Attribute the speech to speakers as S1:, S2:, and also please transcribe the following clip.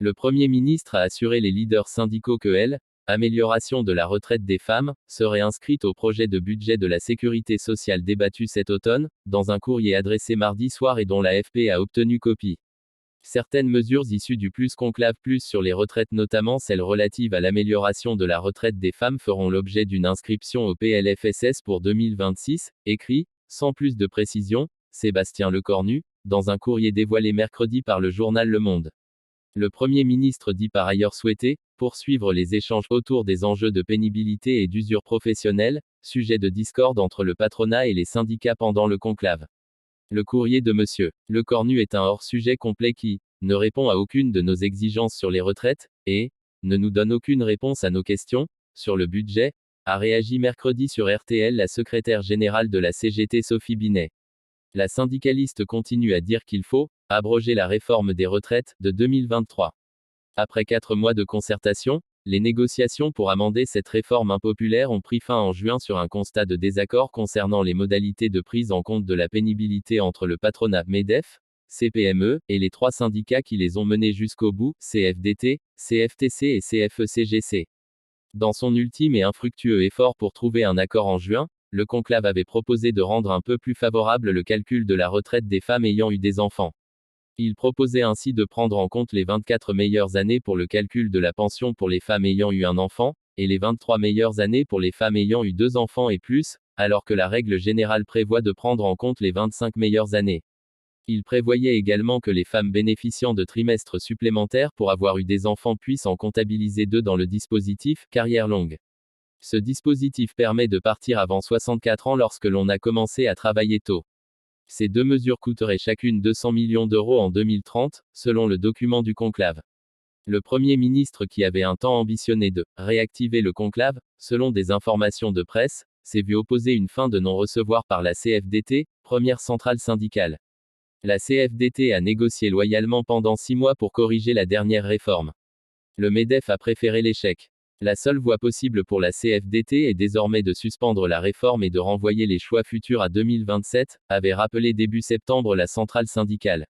S1: Le Premier ministre a assuré les leaders syndicaux que l'amélioration de la retraite des femmes serait inscrite au projet de budget de la sécurité sociale débattu cet automne, dans un courrier adressé mardi soir et dont l'AFP a obtenu copie. Certaines mesures issues du Plus Conclave Plus sur les retraites, notamment celles relatives à l'amélioration de la retraite des femmes, feront l'objet d'une inscription au PLFSS pour 2026, écrit, sans plus de précision, Sébastien Lecornu, dans un courrier dévoilé mercredi par le journal Le Monde. Le Premier ministre dit par ailleurs souhaiter poursuivre les échanges autour des enjeux de pénibilité et d'usure professionnelle, sujet de discorde entre le patronat et les syndicats pendant le conclave. Le courrier de M. Lecornu est un hors-sujet complet qui ne répond à aucune de nos exigences sur les retraites, et ne nous donne aucune réponse à nos questions sur le budget, a réagi mercredi sur RTL la secrétaire générale de la CGT Sophie Binet. La syndicaliste continue à dire qu'il faut abroger la réforme des retraites de 2023. Après 4 mois de concertation, les négociations pour amender cette réforme impopulaire ont pris fin en juin sur un constat de désaccord concernant les modalités de prise en compte de la pénibilité entre le patronat MEDEF, CPME, et les 3 syndicats qui les ont menés jusqu'au bout, CFDT, CFTC et CFE-CGC. Dans son ultime et infructueux effort pour trouver un accord en juin, le conclave avait proposé de rendre un peu plus favorable le calcul de la retraite des femmes ayant eu des enfants. Il proposait ainsi de prendre en compte les 24 meilleures années pour le calcul de la pension pour les femmes ayant eu un enfant, et les 23 meilleures années pour les femmes ayant eu 2 enfants et plus, alors que la règle générale prévoit de prendre en compte les 25 meilleures années. Il prévoyait également que les femmes bénéficiant de trimestres supplémentaires pour avoir eu des enfants puissent en comptabiliser 2 dans le dispositif carrière longue. Ce dispositif permet de partir avant 64 ans lorsque l'on a commencé à travailler tôt. Ces 2 mesures coûteraient chacune 200 millions d'euros en 2030, selon le document du conclave. Le Premier ministre, qui avait un temps ambitionné de réactiver le conclave, selon des informations de presse, s'est vu opposer une fin de non-recevoir par la CFDT, première centrale syndicale. La CFDT a négocié loyalement pendant 6 mois pour corriger la dernière réforme. Le MEDEF a préféré l'échec. La seule voie possible pour la CFDT est désormais de suspendre la réforme et de renvoyer les choix futurs à 2027, avait rappelé début septembre la centrale syndicale.